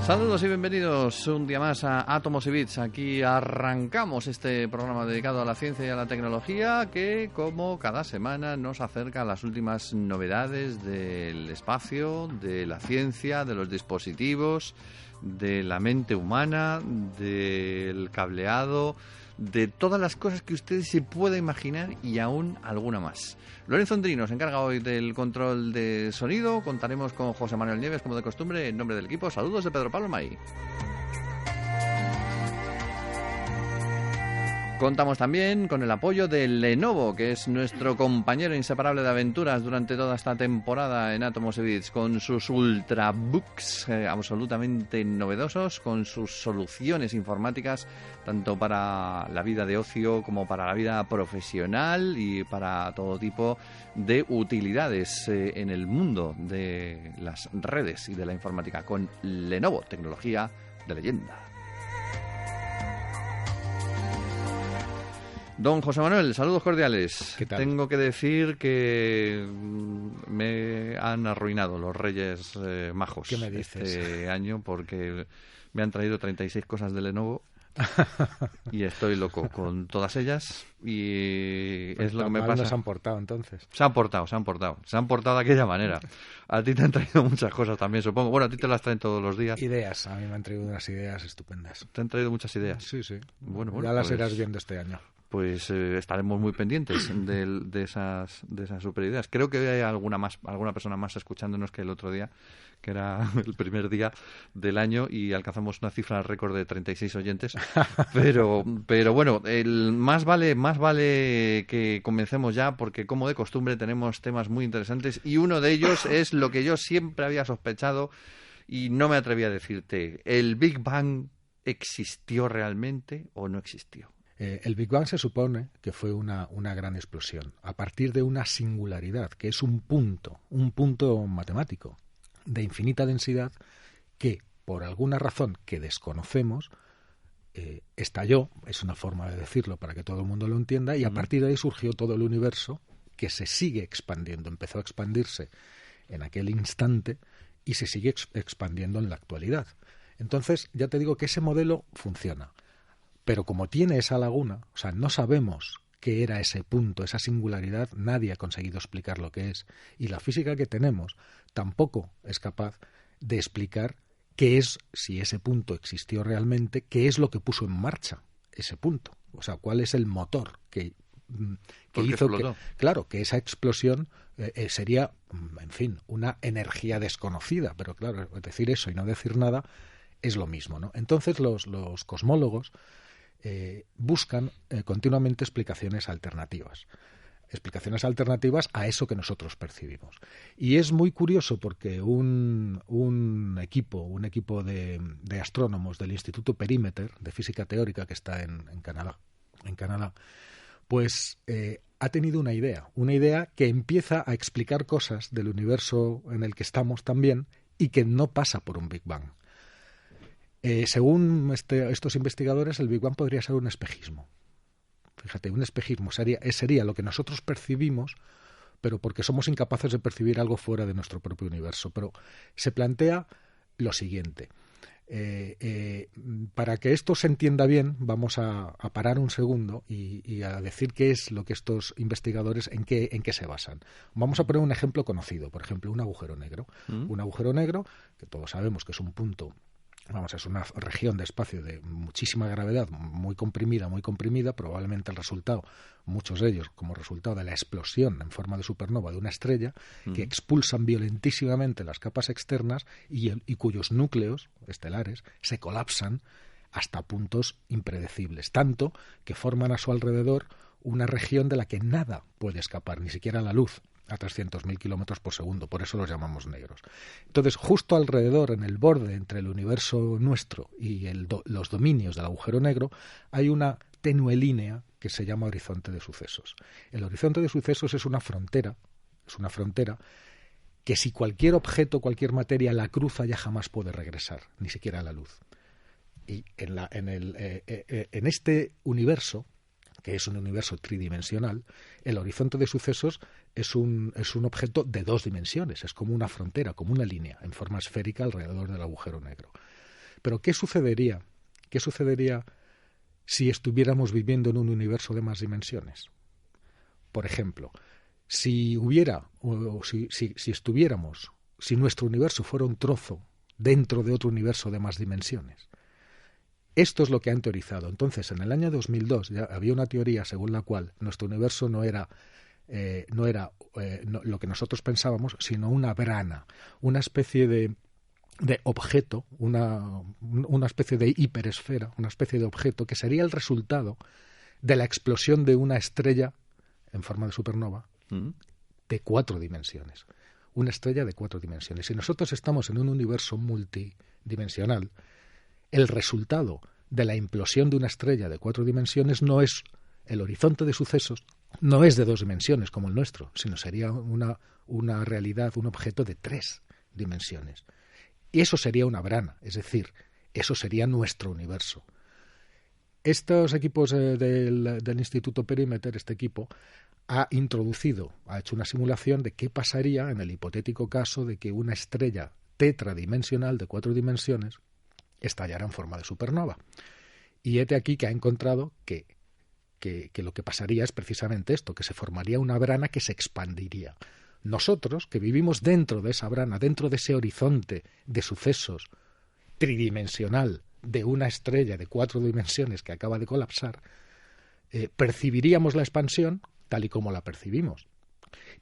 Saludos y bienvenidos un día más a Átomos y Bits. Aquí arrancamos este programa dedicado a la ciencia y a la tecnología que, como cada semana, nos acerca a las últimas novedades del espacio, de la ciencia, de los dispositivos, de la mente humana, del cableado, de todas las cosas que ustedes se puedan imaginar y aún alguna más. Lorenzo Andrino se encarga hoy del control de sonido. Contaremos con José Manuel Nieves, como de costumbre, en nombre del equipo. Saludos de Pedro Pablo May. Contamos también con el apoyo de Lenovo, que es nuestro compañero inseparable de aventuras durante toda esta temporada en Átomos y Bits, con sus ultrabooks absolutamente novedosos, con sus soluciones informáticas, tanto para la vida de ocio como para la vida profesional y para todo tipo de utilidades en el mundo de las redes y de la informática, con Lenovo, tecnología de leyenda. Don José Manuel, saludos cordiales. ¿Qué tal? Tengo que decir que me han arruinado los Reyes Majos. ¿Qué me dices? Este año, porque me han traído 36 cosas de Lenovo y estoy loco con todas ellas, y es lo que me pasa. ¿No se han portado entonces? Se han portado de aquella manera. A ti te han traído muchas cosas también, supongo. Bueno, a ti te las traen todos los días. Ideas, a mí me han traído unas ideas estupendas. ¿Te han traído muchas ideas? Sí. Bueno, ya las pues irás viendo este año. Pues estaremos muy pendientes de esas super ideas. Creo que hay alguna persona más escuchándonos que el otro día, que era el primer día del año, y alcanzamos una cifra récord de 36 oyentes. Pero bueno, más vale que comencemos ya, porque como de costumbre tenemos temas muy interesantes, y uno de ellos es lo que yo siempre había sospechado y no me atreví a decirte. ¿El Big Bang existió realmente o no existió? El Big Bang se supone que fue una gran explosión a partir de una singularidad, que es un punto matemático de infinita densidad que, por alguna razón que desconocemos, estalló, es una forma de decirlo para que todo el mundo lo entienda, y a partir de ahí surgió todo el universo, que se sigue expandiendo, empezó a expandirse en aquel instante y se sigue expandiendo en la actualidad. Entonces, ya te digo que ese modelo funciona. Pero como tiene esa laguna, o sea, no sabemos qué era ese punto, esa singularidad, nadie ha conseguido explicar lo que es. Y la física que tenemos tampoco es capaz de explicar qué es, si ese punto existió realmente, qué es lo que puso en marcha ese punto. O sea, cuál es el motor que hizo que esa explosión sería, en fin, una energía desconocida. Pero claro, decir eso y no decir nada es lo mismo, ¿no? Entonces los cosmólogos buscan continuamente explicaciones alternativas a eso que nosotros percibimos. Y es muy curioso porque un equipo de astrónomos del Instituto Perimeter de Física Teórica, que está en Canadá, pues ha tenido una idea que empieza a explicar cosas del universo en el que estamos también, y que no pasa por un Big Bang. Según estos investigadores, el Big Bang podría ser un espejismo. Fíjate, un espejismo sería lo que nosotros percibimos, pero porque somos incapaces de percibir algo fuera de nuestro propio universo. Pero se plantea lo siguiente. Para que esto se entienda bien, vamos a parar un segundo y a decir qué es lo que estos investigadores, en qué se basan. Vamos a poner un ejemplo conocido, por ejemplo, un agujero negro. Un agujero negro, que todos sabemos que es un punto, es una región de espacio de muchísima gravedad, muy comprimida, probablemente el resultado, muchos de ellos como resultado de la explosión en forma de supernova de una estrella, que expulsan violentísimamente las capas externas y cuyos núcleos estelares se colapsan hasta puntos impredecibles, tanto que forman a su alrededor una región de la que nada puede escapar, ni siquiera la luz, a 300.000 kilómetros por segundo, por eso los llamamos negros. Entonces, justo alrededor, en el borde entre el universo nuestro y los dominios del agujero negro, hay una tenue línea que se llama horizonte de sucesos. El horizonte de sucesos es una frontera que si cualquier objeto, cualquier materia la cruza, ya jamás puede regresar, ni siquiera la luz. Y en este universo, que es un universo tridimensional, el horizonte de sucesos es un objeto de dos dimensiones, es como una frontera, como una línea en forma esférica alrededor del agujero negro. Pero ¿qué sucedería? ¿Qué sucedería si estuviéramos viviendo en un universo de más dimensiones? Por ejemplo, si nuestro universo fuera un trozo dentro de otro universo de más dimensiones. Esto es lo que han teorizado. Entonces, en el año 2002 ya había una teoría según la cual nuestro universo no era lo que nosotros pensábamos, sino una brana, una especie de objeto, una especie de hiperesfera, una especie de objeto que sería el resultado de la explosión de una estrella en forma de supernova de 4 dimensiones. Una estrella de 4 dimensiones. Si nosotros estamos en un universo multidimensional, el resultado de la implosión de una estrella de 4 dimensiones no es el horizonte de sucesos, no es de 2 dimensiones como el nuestro, sino sería una realidad, un objeto de 3 dimensiones. Y eso sería una brana, es decir, eso sería nuestro universo. Estos equipos del Instituto Perimeter, este equipo, ha hecho una simulación de qué pasaría en el hipotético caso de que una estrella tetradimensional de 4 dimensiones estallara en forma de supernova. Y hete aquí que ha encontrado que lo que pasaría es precisamente esto, que se formaría una brana que se expandiría. Nosotros, que vivimos dentro de esa brana, dentro de ese horizonte de sucesos tridimensional de una estrella de 4 dimensiones que acaba de colapsar, percibiríamos la expansión tal y como la percibimos.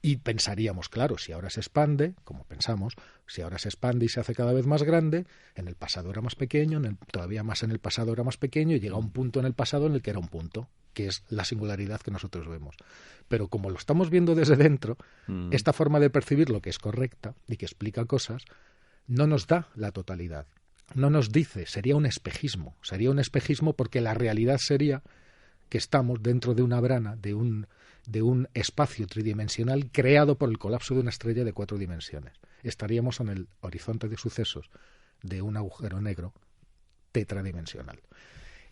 Y pensaríamos, claro, si ahora se expande, como pensamos, si ahora se expande y se hace cada vez más grande, en el pasado era más pequeño, todavía más en el pasado era más pequeño, y llega un punto en el pasado en el que era un punto, que es la singularidad que nosotros vemos. Pero como lo estamos viendo desde dentro, esta forma de percibir lo que es correcta y que explica cosas, no nos da la totalidad. No nos dice, sería un espejismo porque la realidad sería que estamos dentro de una brana, de un espacio tridimensional creado por el colapso de una estrella de 4 dimensiones. Estaríamos en el horizonte de sucesos de un agujero negro tetradimensional.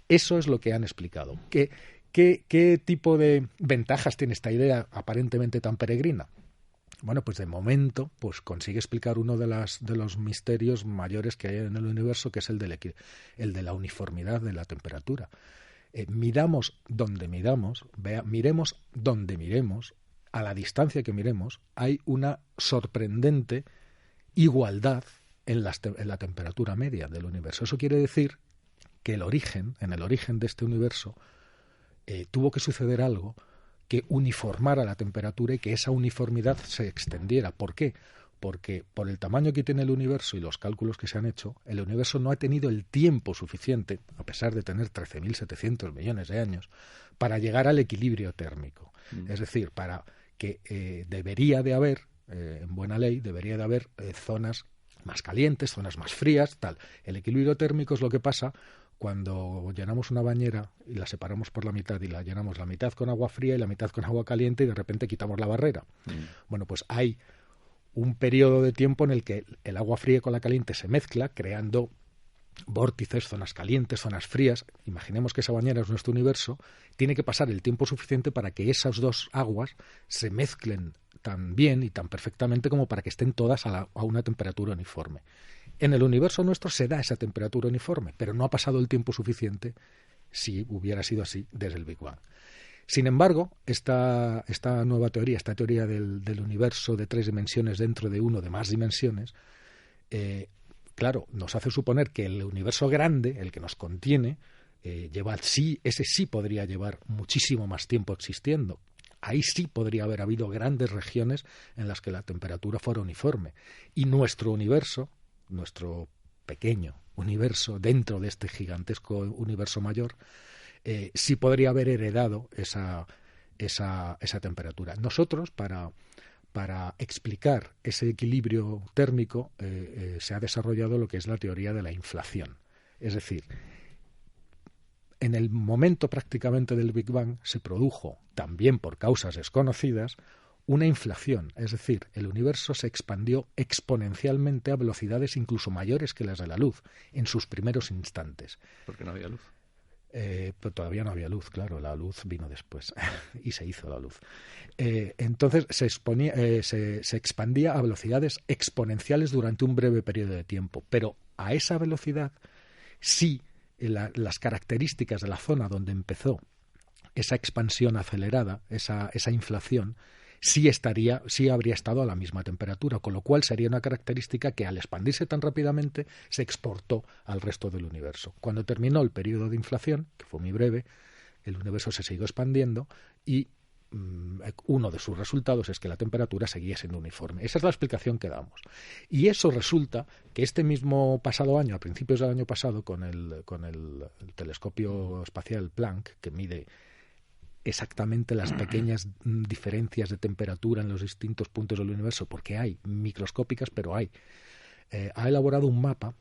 Eso es lo que han explicado. ¿Qué tipo de ventajas tiene esta idea aparentemente tan peregrina? Bueno, pues de momento pues consigue explicar uno de los misterios mayores que hay en el universo, que es el de la uniformidad de la temperatura. Miramos donde miramos, miremos donde miremos, a la distancia que miremos, hay una sorprendente igualdad en la temperatura media del universo. Eso quiere decir que en el origen de este universo tuvo que suceder algo que uniformara la temperatura y que esa uniformidad se extendiera. ¿Por qué? Porque por el tamaño que tiene el universo y los cálculos que se han hecho, el universo no ha tenido el tiempo suficiente, a pesar de tener 13.700 millones de años, para llegar al equilibrio térmico. Es decir, para que debería de haber, en buena ley, debería de haber zonas más calientes, zonas más frías, tal. El equilibrio térmico es lo que pasa cuando llenamos una bañera y la separamos por la mitad y la llenamos la mitad con agua fría y la mitad con agua caliente y de repente quitamos la barrera. Bueno, pues hay un periodo de tiempo en el que el agua fría con la caliente se mezcla, creando vórtices, zonas calientes, zonas frías. Imaginemos que esa bañera es nuestro universo. Tiene que pasar el tiempo suficiente para que esas dos aguas se mezclen tan bien y tan perfectamente como para que estén todas a una temperatura uniforme. En el universo nuestro se da esa temperatura uniforme, pero no ha pasado el tiempo suficiente, si hubiera sido así, desde el Big Bang. Sin embargo, esta nueva teoría, esta teoría del universo de 3 dimensiones dentro de uno de más dimensiones, claro, nos hace suponer que el universo grande, el que nos contiene, ese sí podría llevar muchísimo más tiempo existiendo. Ahí sí podría haber habido grandes regiones en las que la temperatura fuera uniforme. Y nuestro universo, nuestro pequeño universo dentro de este gigantesco universo mayor, sí podría haber heredado esa temperatura. Nosotros, para explicar ese equilibrio térmico, se ha desarrollado lo que es la teoría de la inflación. Es decir, en el momento prácticamente del Big Bang se produjo, también por causas desconocidas, una inflación, es decir, el universo se expandió exponencialmente a velocidades incluso mayores que las de la luz en sus primeros instantes. ¿Por qué no había luz? Pero todavía no había luz, claro, la luz vino después y se hizo la luz. Entonces se expandía a velocidades exponenciales durante un breve periodo de tiempo, pero a esa velocidad si las características de la zona donde empezó esa expansión acelerada, esa inflación, sí habría estado a la misma temperatura, con lo cual sería una característica que al expandirse tan rápidamente se exportó al resto del universo. Cuando terminó el periodo de inflación, que fue muy breve, el universo se siguió expandiendo y uno de sus resultados es que la temperatura seguía siendo uniforme. Esa es la explicación que damos. Y eso resulta que este mismo pasado año, a principios del año pasado, con el telescopio espacial Planck, que mide exactamente las pequeñas diferencias de temperatura en los distintos puntos del universo, porque hay microscópicas, pero ha elaborado un mapa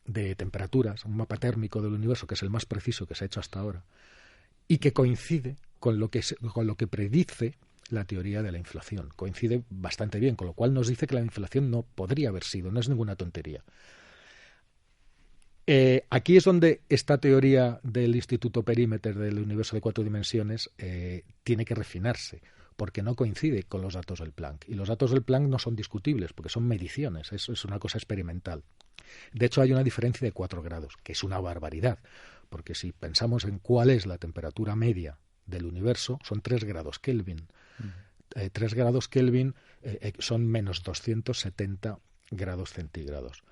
de temperaturas, un mapa térmico del universo, que es el más preciso que se ha hecho hasta ahora, y que coincide con lo que predice la teoría de la inflación. Coincide bastante bien, con lo cual nos dice que la inflación no podría haber sido, no es ninguna tontería. Aquí es donde esta teoría del Instituto Perímeter del universo de 4 dimensiones tiene que refinarse, porque no coincide con los datos del Planck. Y los datos del Planck no son discutibles, porque son mediciones, eso es una cosa experimental. De hecho, hay una diferencia de 4 grados, que es una barbaridad, porque si pensamos en cuál es la temperatura media del universo, son 3 grados Kelvin. 3 grados Kelvin son menos 270 grados centígrados.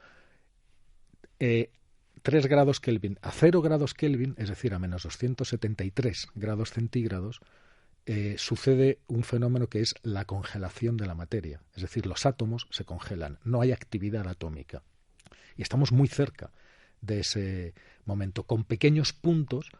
3 grados Kelvin a 0 grados Kelvin, es decir, a menos 273 grados centígrados, sucede un fenómeno que es la congelación de la materia. Es decir, los átomos se congelan, no hay actividad atómica. Y estamos muy cerca de ese momento, con pequeños puntos,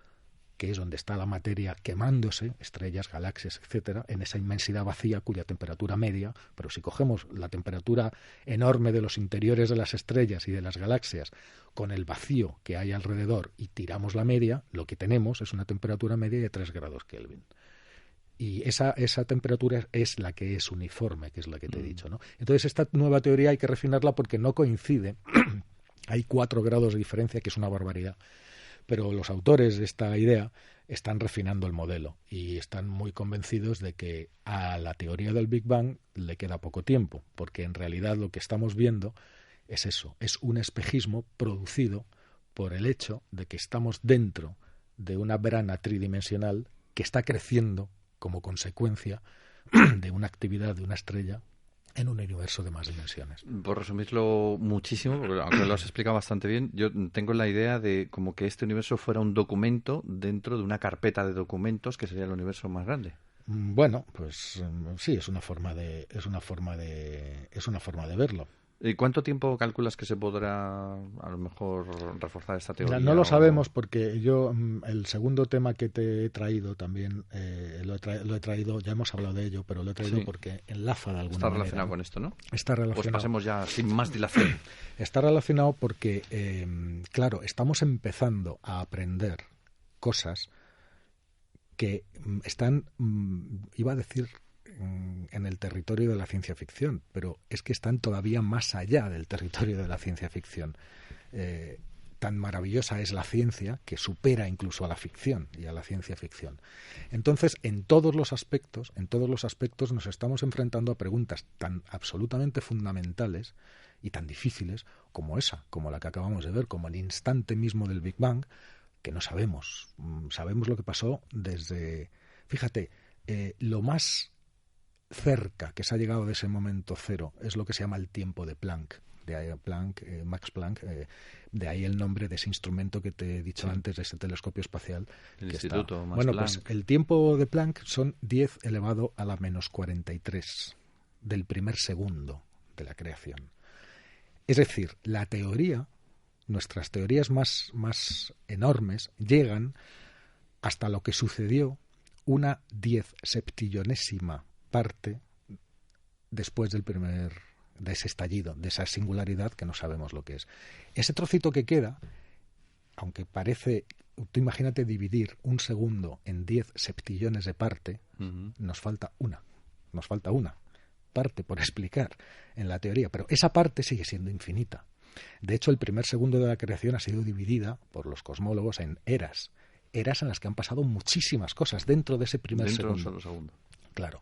que es donde está la materia quemándose, estrellas, galaxias, etcétera, en esa inmensidad vacía cuya temperatura media, pero si cogemos la temperatura enorme de los interiores de las estrellas y de las galaxias con el vacío que hay alrededor y tiramos la media, lo que tenemos es una temperatura media de 3 grados Kelvin. Y esa temperatura es la que es uniforme, que es la que te he dicho, ¿no? Entonces esta nueva teoría hay que refinarla porque no coincide. Hay 4 grados de diferencia, que es una barbaridad. Pero los autores de esta idea están refinando el modelo y están muy convencidos de que a la teoría del Big Bang le queda poco tiempo, porque en realidad lo que estamos viendo es eso, es un espejismo producido por el hecho de que estamos dentro de una brana tridimensional que está creciendo como consecuencia de una actividad de una estrella en un universo de más dimensiones. Por resumirlo muchísimo, porque aunque lo has explicado bastante bien, yo tengo la idea de como que este universo fuera un documento dentro de una carpeta de documentos que sería el universo más grande. Bueno, pues sí, es una forma de verlo. ¿Y cuánto tiempo calculas que se podrá a lo mejor reforzar esta teoría? No lo sabemos porque yo el segundo tema que te he traído también lo he traído, ya hemos hablado de ello, pero lo he traído porque enlaza de alguna manera. Está relacionado con esto, ¿no? Está relacionado. Pues pasemos ya sin más dilación. Está relacionado porque, claro, estamos empezando a aprender cosas que están, iba a decir, en el territorio de la ciencia ficción, pero es que están todavía más allá del territorio de la ciencia ficción. Tan maravillosa es la ciencia que supera incluso a la ficción y a la ciencia ficción. Entonces, en todos los aspectos nos estamos enfrentando a preguntas tan absolutamente fundamentales y tan difíciles como esa, como la que acabamos de ver, como el instante mismo del Big Bang, que no sabemos. Sabemos lo que pasó desde... Fíjate, lo más cerca que se ha llegado de ese momento cero es lo que se llama el tiempo de Planck, de ahí Max Planck, de ahí el nombre de ese instrumento que te he dicho antes, de ese telescopio espacial. El Instituto Max Bueno, Planck. Pues el tiempo de Planck son 10 elevado a la menos 43 del primer segundo de la creación. Es decir, la teoría, nuestras teorías más enormes llegan hasta lo que sucedió una 10/70 parte después de ese estallido, de esa singularidad que no sabemos lo que es. Ese trocito que queda, aunque parece, tú imagínate dividir un segundo en 10 septillones de parte, nos falta una parte por explicar en la teoría, pero esa parte sigue siendo infinita. De hecho, el primer segundo de la creación ha sido dividida por los cosmólogos en eras en las que han pasado muchísimas cosas dentro de ese primer segundo. Dentro de un solo segundo. Claro.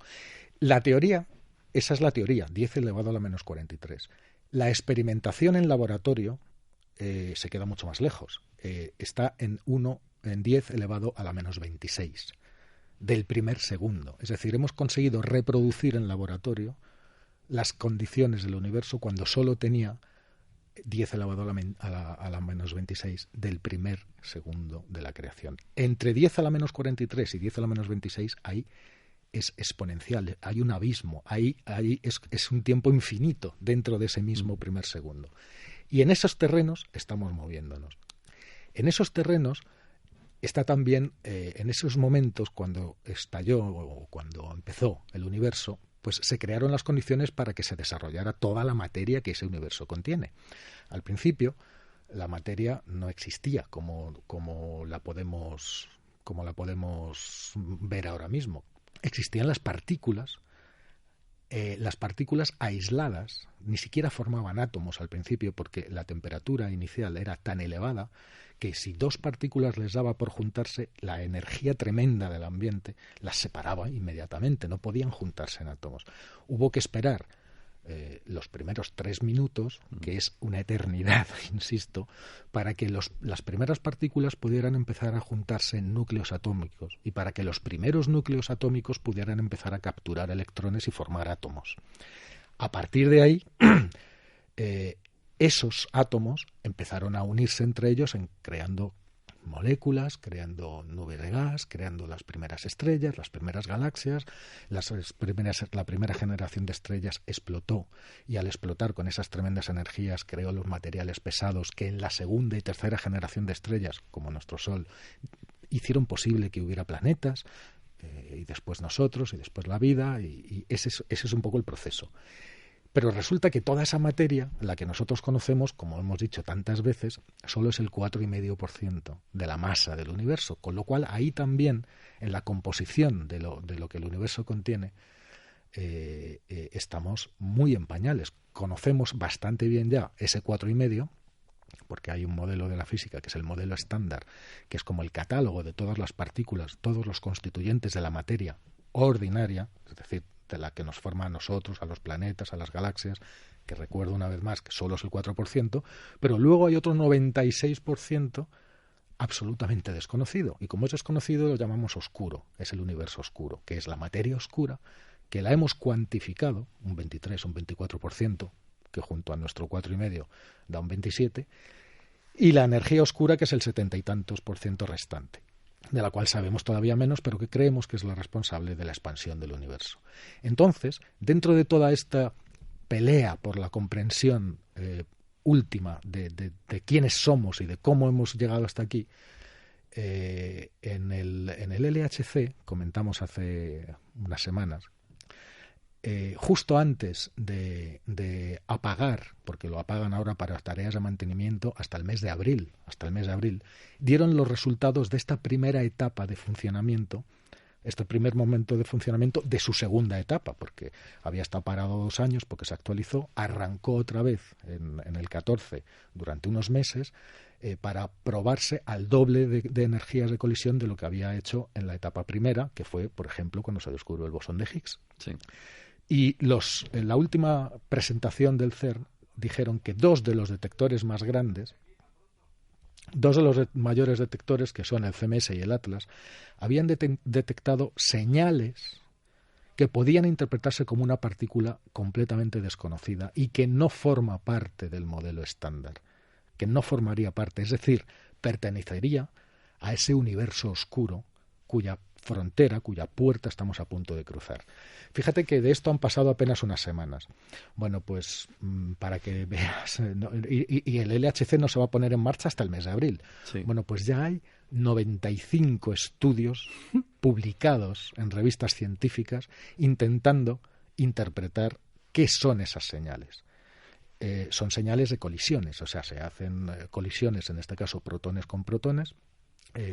La teoría, esa es la teoría, 10 elevado a la menos 43. La experimentación en laboratorio se queda mucho más lejos. Está en 10 elevado a la menos 26 del primer segundo. Es decir, hemos conseguido reproducir en laboratorio las condiciones del universo cuando solo tenía 10 elevado a la menos 26 del primer segundo de la creación. Entre 10 a la menos 43 y 10 a la menos 26, ahí es exponencial, hay un abismo, ahí es un tiempo infinito dentro de ese mismo primer segundo. Y en esos terrenos estamos moviéndonos. En esos terrenos está también, en esos momentos, cuando estalló o cuando empezó el universo, pues se crearon las condiciones para que se desarrollara toda la materia que ese universo contiene. Al principio, la materia no existía como la podemos ver ahora mismo. Existían las partículas aisladas, ni siquiera formaban átomos al principio porque la temperatura inicial era tan elevada que si dos partículas les daba por juntarse, la energía tremenda del ambiente las separaba inmediatamente, no podían juntarse en átomos. Hubo que esperar los primeros 3 minutos, que es una eternidad, insisto, para que las primeras partículas pudieran empezar a juntarse en núcleos atómicos y para que los primeros núcleos atómicos pudieran empezar a capturar electrones y formar átomos. A partir de ahí, esos átomos empezaron a unirse entre ellos creando moléculas, creando nubes de gas, creando las primeras estrellas, las primeras galaxias, la primera generación de estrellas explotó y al explotar con esas tremendas energías creó los materiales pesados que en la segunda y tercera generación de estrellas, como nuestro Sol, hicieron posible que hubiera planetas, y después nosotros, y después la vida, y ese es un poco el proceso. Pero resulta que toda esa materia, la que nosotros conocemos, como hemos dicho tantas veces, solo es el 4,5% de la masa del universo, con lo cual ahí también, en la composición de lo que el universo contiene, estamos muy en pañales. Conocemos bastante bien ya ese 4,5%, porque hay un modelo de la física que es el modelo estándar, que es como el catálogo de todas las partículas, todos los constituyentes de la materia ordinaria, es decir, de la que nos forma a nosotros, a los planetas, a las galaxias, que recuerdo una vez más que solo es el 4%, pero luego hay otro 96% absolutamente desconocido. Y como es desconocido, lo llamamos oscuro, es el universo oscuro, que es la materia oscura, que la hemos cuantificado, un 23, un 24%, que junto a nuestro 4,5 da un 27%, y la energía oscura, que es el 70 y tantos % restante, de la cual sabemos todavía menos, pero que creemos que es la responsable de la expansión del universo. Entonces, dentro de toda esta pelea por la comprensión última de quiénes somos y de cómo hemos llegado hasta aquí, en el LHC, comentamos hace unas semanas, justo antes de apagar, porque lo apagan ahora para tareas de mantenimiento hasta el mes de abril, dieron los resultados de esta primera etapa de funcionamiento, este primer momento de funcionamiento de su segunda etapa, porque había estado parado 2 años porque se actualizó, arrancó otra vez en el 14 durante unos meses para probarse al doble de energías de colisión de lo que había hecho en la etapa primera, que fue, por ejemplo, cuando se descubrió el bosón de Higgs. Sí. Y en la última presentación del CERN dijeron que 2 de los detectores más grandes, 2 de los mayores detectores, que son el CMS y el Atlas, habían detectado señales que podían interpretarse como una partícula completamente desconocida y que no forma parte del modelo estándar, que no formaría parte, es decir, pertenecería a ese universo oscuro cuya frontera, cuya puerta estamos a punto de cruzar. Fíjate que de esto han pasado apenas unas semanas. Bueno, pues para que veas, y el LHC no se va a poner en marcha hasta el mes de abril. Sí. Bueno, pues ya hay 95 estudios publicados en revistas científicas intentando interpretar qué son esas señales. Son señales de colisiones, o sea, se hacen colisiones, en este caso protones con protones,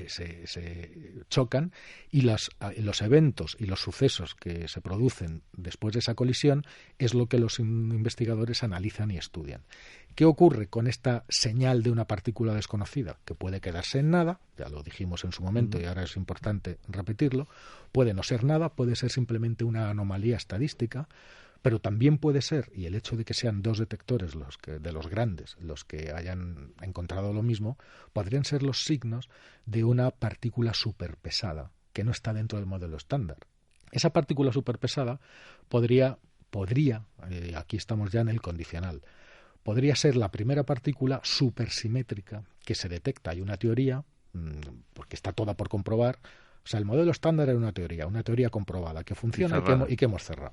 se chocan y los eventos y los sucesos que se producen después de esa colisión es lo que los investigadores analizan y estudian. ¿Qué ocurre con esta señal de una partícula desconocida? Que puede quedarse en nada, ya lo dijimos en su momento y ahora es importante repetirlo, puede no ser nada, puede ser simplemente una anomalía estadística, Pero también puede ser, y el hecho de que sean dos detectores de los grandes los que hayan encontrado lo mismo, podrían ser los signos de una partícula superpesada que no está dentro del modelo estándar. Esa partícula superpesada podría, aquí estamos ya en el condicional, podría ser la primera partícula supersimétrica que se detecta. Hay una teoría, porque está toda por comprobar. O sea, el modelo estándar era una teoría comprobada, que funciona y que hemos cerrado.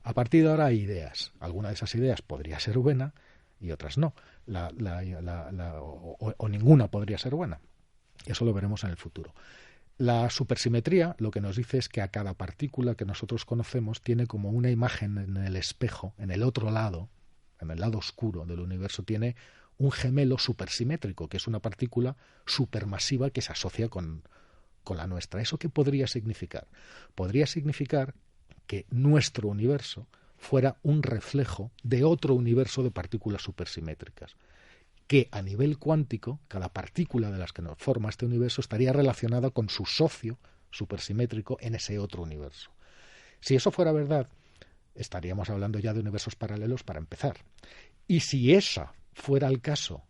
A partir de ahora hay ideas. Alguna de esas ideas podría ser buena y otras no. O ninguna podría ser buena. Eso lo veremos en el futuro. La supersimetría lo que nos dice es que a cada partícula que nosotros conocemos tiene como una imagen en el espejo, en el otro lado, en el lado oscuro del universo, tiene un gemelo supersimétrico, que es una partícula supermasiva que se asocia con la nuestra. ¿Eso qué podría significar? Podría significar que nuestro universo fuera un reflejo de otro universo de partículas supersimétricas, que a nivel cuántico, cada partícula de las que nos forma este universo estaría relacionada con su socio supersimétrico en ese otro universo. Si eso fuera verdad, estaríamos hablando ya de universos paralelos para empezar. Y si ese fuera el caso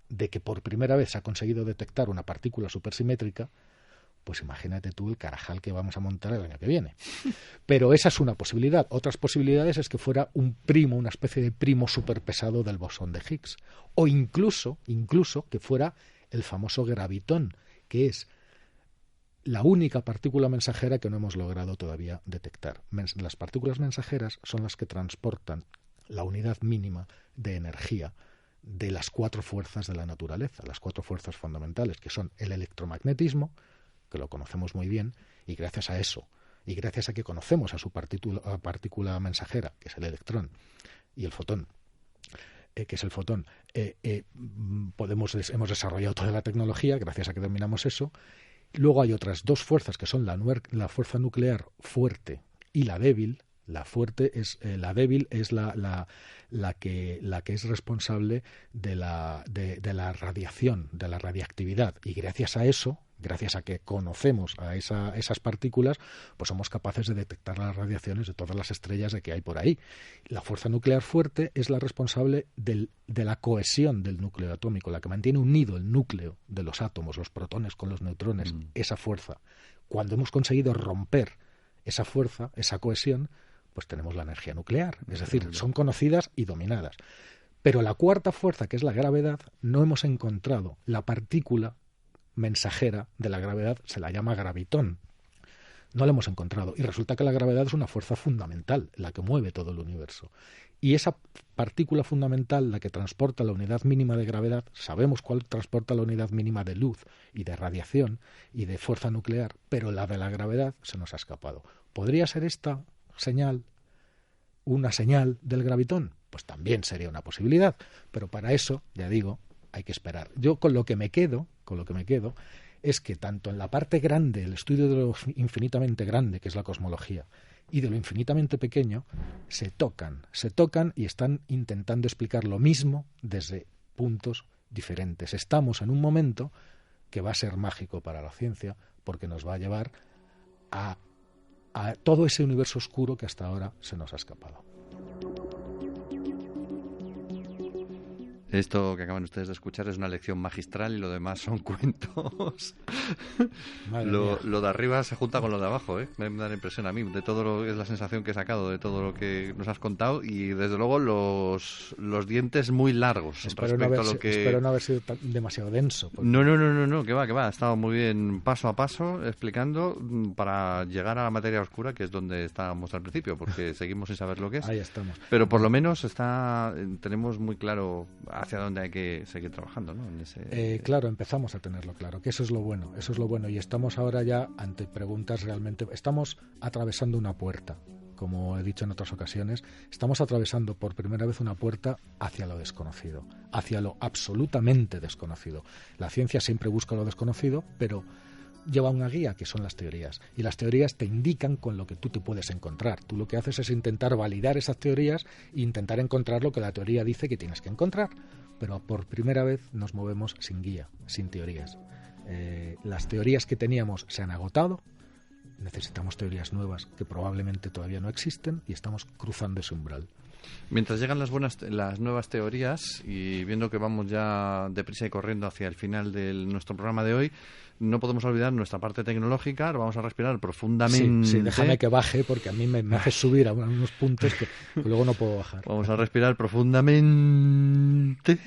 de que por primera vez se ha conseguido detectar una partícula supersimétrica, pues imagínate tú el carajal que vamos a montar el año que viene. Pero esa es una posibilidad. Otras posibilidades es que fuera una especie de primo superpesado del bosón de Higgs. O incluso que fuera el famoso gravitón, que es la única partícula mensajera que no hemos logrado todavía detectar. Las partículas mensajeras son las que transportan la unidad mínima de energía de las 4 fuerzas de la naturaleza, las 4 fuerzas fundamentales, que son el electromagnetismo, que lo conocemos muy bien, y gracias a eso, y gracias a que conocemos a su partícula mensajera, que es el electrón, y el fotón, que es el fotón, hemos desarrollado toda la tecnología gracias a que dominamos eso. Luego hay otras 2 fuerzas que son la fuerza nuclear fuerte y la débil. La débil es la que es responsable de la radiación, de la radiactividad, y gracias a eso, gracias a que conocemos a esas partículas, pues somos capaces de detectar las radiaciones de todas las estrellas que hay por ahí. La fuerza nuclear fuerte es la responsable de la cohesión del núcleo atómico, la que mantiene unido el núcleo de los átomos, los protones con los neutrones, esa fuerza. Cuando hemos conseguido romper esa fuerza, esa cohesión, pues tenemos la energía nuclear. Es decir, son conocidas y dominadas. Pero la cuarta fuerza, que es la gravedad, no hemos encontrado la partícula mensajera de la gravedad, se la llama gravitón. No la hemos encontrado. Y resulta que la gravedad es una fuerza fundamental, la que mueve todo el universo. Y esa partícula fundamental, la que transporta la unidad mínima de gravedad, sabemos cuál transporta la unidad mínima de luz y de radiación y de fuerza nuclear, pero la de la gravedad se nos ha escapado. ¿Podría ser esta señal una señal del gravitón? Pues también sería una posibilidad, pero para eso, ya digo, hay que esperar. Yo con lo que me quedo es que tanto en la parte grande, el estudio de lo infinitamente grande, que es la cosmología, y de lo infinitamente pequeño, se tocan y están intentando explicar lo mismo desde puntos diferentes. Estamos en un momento que va a ser mágico para la ciencia, porque nos va a llevar a todo ese universo oscuro que hasta ahora se nos ha escapado. Esto que acaban ustedes de escuchar es una lección magistral y lo demás son cuentos. Lo de arriba se junta con lo de abajo, ¿eh? Me da la impresión a mí, de todo lo que es la sensación que he sacado de todo lo que nos has contado, y desde luego los dientes muy largos. Espero no haber sido demasiado denso. Porque... No, que va. Ha estado muy bien paso a paso explicando para llegar a la materia oscura, que es donde estábamos al principio, porque seguimos sin saber lo que es. Ahí estamos. Pero por lo menos tenemos muy claro hacia dónde hay que seguir trabajando, ¿no? Claro, empezamos a tenerlo claro, que eso es lo bueno, y estamos ahora ya ante preguntas realmente, estamos atravesando una puerta, como he dicho en otras ocasiones, estamos atravesando por primera vez una puerta hacia lo desconocido, hacia lo absolutamente desconocido. La ciencia siempre busca lo desconocido, pero lleva una guía, que son las teorías, y las teorías te indican con lo que tú te puedes encontrar. Tú lo que haces es intentar validar esas teorías e intentar encontrar lo que la teoría dice que tienes que encontrar, pero por primera vez nos movemos sin guía, sin teorías. Las teorías que teníamos se han agotado, necesitamos teorías nuevas que probablemente todavía no existen y estamos cruzando ese umbral. Mientras llegan las nuevas teorías y viendo que vamos ya deprisa y corriendo hacia el final de nuestro programa de hoy, no podemos olvidar nuestra parte tecnológica. Vamos a respirar profundamente. Sí, déjame que baje porque a mí me hace subir a unos puntos que luego no puedo bajar. Vamos a respirar profundamente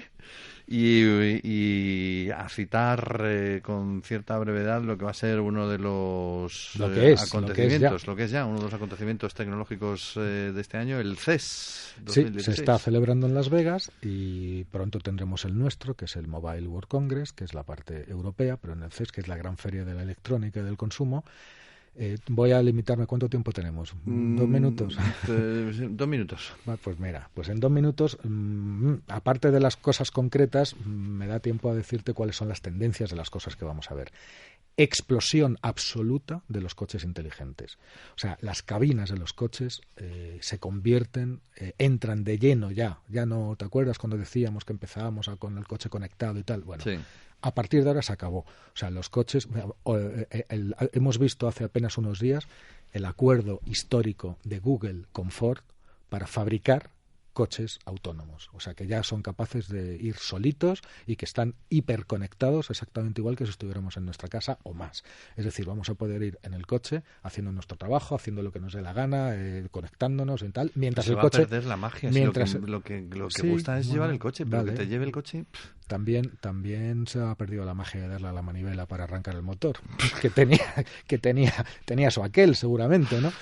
y a citar con cierta brevedad lo que va a ser uno de los acontecimientos, uno de los acontecimientos tecnológicos de este año, el CES 2016. Sí, se está celebrando en Las Vegas y pronto tendremos el nuestro, que es el Mobile World Congress, que es la parte europea, pero en el CES, que es la gran feria de la electrónica y del consumo. Voy a limitarme. ¿Cuánto tiempo tenemos? 2 minutos. 2 minutos. Pues mira, pues en 2 minutos, aparte de las cosas concretas, me da tiempo a decirte cuáles son las tendencias de las cosas que vamos a ver. Explosión absoluta de los coches inteligentes. O sea, las cabinas de los coches se convierten, entran de lleno ya. Ya no, ¿te acuerdas cuando decíamos que empezábamos con el coche conectado y tal? Bueno, sí. A partir de ahora se acabó. O sea, los coches... hemos visto hace apenas unos días el acuerdo histórico de Google con Ford para fabricar coches autónomos. O sea, que ya son capaces de ir solitos y que están hiperconectados exactamente igual que si estuviéramos en nuestra casa o más. Es decir, vamos a poder ir en el coche haciendo nuestro trabajo, haciendo lo que nos dé la gana, conectándonos y tal, mientras el coche... Se va a perder la magia. Mientras, si lo que sí, gusta es llevar el coche, pero que te lleve el coche... También se ha perdido la magia de darle a la manivela para arrancar el motor, que tenía su aquel seguramente, ¿no?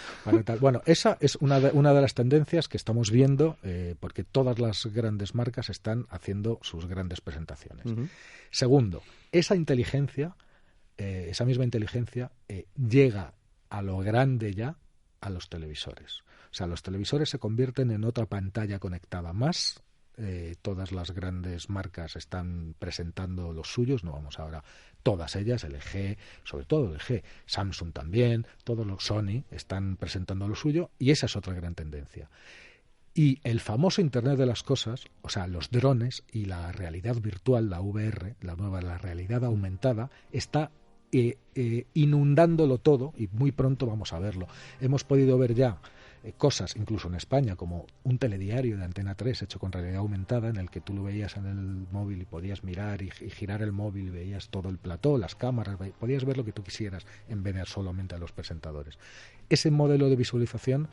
Bueno, esa es una de las tendencias que estamos viendo, porque todas las grandes marcas están haciendo sus grandes presentaciones. Uh-huh. Segundo, esa misma inteligencia llega a lo grande ya a los televisores. O sea, los televisores se convierten en otra pantalla conectada más. Todas las grandes marcas están presentando los suyos, no vamos ahora, todas ellas, LG, sobre todo LG, Samsung también, todos los Sony están presentando lo suyo y esa es otra gran tendencia. Y el famoso Internet de las Cosas, o sea, los drones y la realidad virtual, la VR, la realidad aumentada, está inundándolo todo y muy pronto vamos a verlo. Hemos podido ver ya cosas, incluso en España, como un telediario de Antena 3 hecho con realidad aumentada, en el que tú lo veías en el móvil y podías mirar y girar el móvil y veías todo el plató, las cámaras, podías ver lo que tú quisieras en vez de solamente a los presentadores. Ese modelo de visualización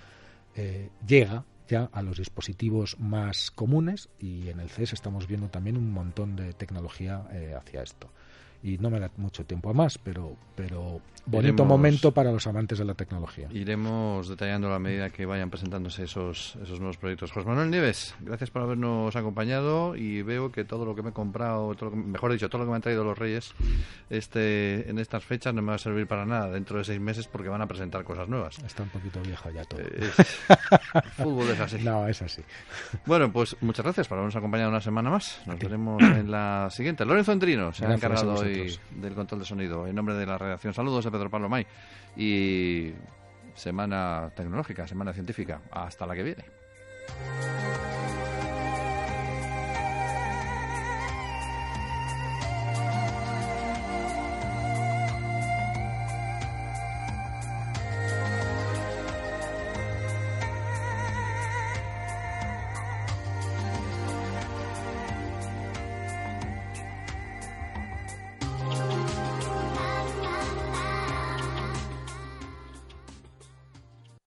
llega ya a los dispositivos más comunes y en el CES estamos viendo también un montón de tecnología hacia esto. Y no me da mucho tiempo a más, pero bonito momento para los amantes de la tecnología. Iremos detallando a medida que vayan presentándose esos nuevos proyectos. José Manuel Nieves, gracias por habernos acompañado y veo que todo lo que me he comprado, todo lo que me han traído los Reyes en estas fechas no me va a servir para nada dentro de 6 meses porque van a presentar cosas nuevas. Está un poquito viejo ya todo. El fútbol es así. No, es así. Bueno, pues muchas gracias por habernos acompañado una semana más. Nos veremos en la siguiente. Lorenzo Entrino se ha encargado hoy del control de sonido. En nombre de la redacción, saludos de Pedro Pablo May y semana tecnológica, semana científica. Hasta la que viene.